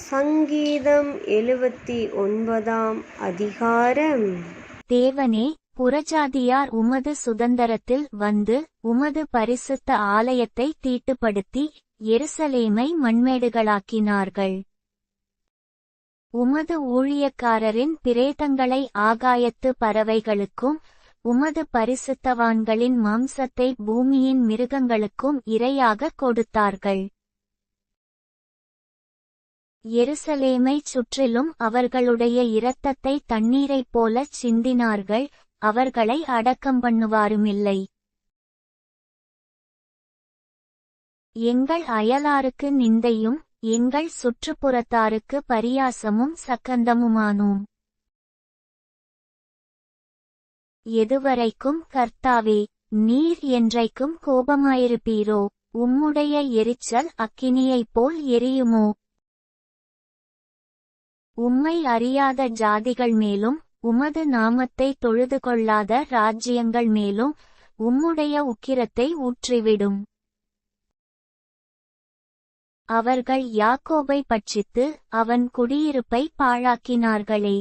சங்கீதம் 79 அதிகாரம். தேவனே, புறஜாதியார் உமது சுதந்தரத்தில் வந்து உமது பரிசுத்த ஆலயத்தை தீட்டுப்படுத்தி எருசலேமை மண்மேடுகளாக்கினார்கள். உமது ஊழியக்காரரின் பிரேதங்களை ஆகாயத்து பறவைகளுக்கும் உமது பரிசுத்தவான்களின் மாம்சத்தை பூமியின் மிருகங்களுக்கும் இரையாக கொடுத்தார்கள். எருசலேமைச் சுற்றிலும் அவர்களுடைய இரத்தத்தை தண்ணீரைப் போலச் சிந்தினார்கள், அவர்களை அடக்கம் பண்ணுவாருமில்லை. எங்கள் அயலாருக்கு நிந்தையும் எங்கள் சுற்றுப்புறத்தாருக்கு பரியாசமும் சக்கந்தமுமானோம். எதுவரைக்கும் கர்த்தாவே, நீர் என்றைக்கும் கோபமாயிருப்பீரோ? உம்முடைய எரிச்சல் அக்கினியைப் போல் எரியுமோ? உம்மை அறியாத ஜாதிகள் மேலும் உமது நாமத்தை தொழுது கொள்ளாத ராஜ்யங்கள் மேலும் உம்முடைய உக்கிரத்தை ஊற்றிவிடும். அவர்கள் யாக்கோபை பட்சித்து அவன் குடியிருப்பை பாழாக்கினார்களே.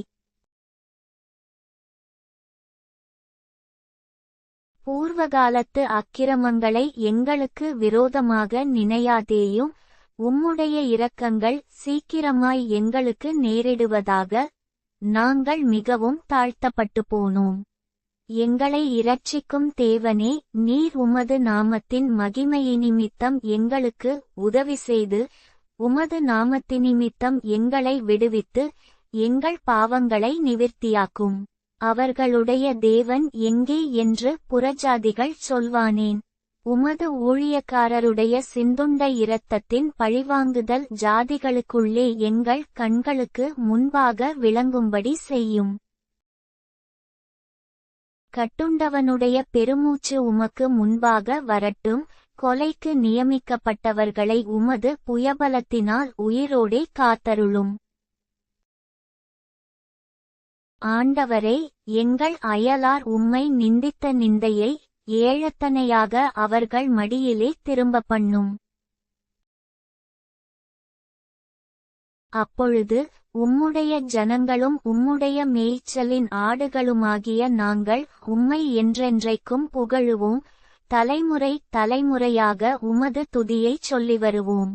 பூர்வகாலத்து அக்கிரமங்களை எங்களுக்கு விரோதமாக நினையாதேயும், உம்முடைய இரக்கங்கள் சீக்கிரமாய் எங்களுக்கு நேரிடுவதாக. நாங்கள் மிகவும் தாழ்த்தப்பட்டு போனோம். எங்களை இரட்சிக்கும் தேவனே, நீர் உமது நாமத்தின் மகிமையினிமித்தம் எங்களுக்கு உதவி செய்து உமது நாமத்தினிமித்தம் எங்களை விடுவித்து எங்கள் பாவங்களை நிவிர்த்தியாக்கும். அவர்களுடைய தேவன் எங்கே என்று புறஜாதிகள் சொல்வானேன்? உமது ஊழியக்காரருடைய சிந்துண்ட இரத்தத்தின் பழிவாங்குதல் ஜாதிகளுக்குள்ளே எங்கள் கண்களுக்கு முன்பாக விளங்கும்படி செய்யும். கட்டுண்டவனுடைய பெருமூச்சு உமக்கு முன்பாக வரட்டும், கொலைக்கு நியமிக்கப்பட்டவர்களை உமது புயபலத்தினால் உயிரோடே காத்தருளும். ஆண்டவரே, எங்கள் அயலார் உம்மை நிந்தித்த நிந்தையை ஏழத்தனையாக அவர்கள் மடியிலே திரும்ப பண்ணும். அப்பொழுது உம்முடைய ஜனங்களும் உம்முடைய மேய்ச்சலின் ஆடுகளுமாகிய நாங்கள் உம்மை என்றென்றைக்கும் புகழுவோம். தலைமுறை தலைமுறையாக உமது துதியைச் சொல்லி வருவோம்.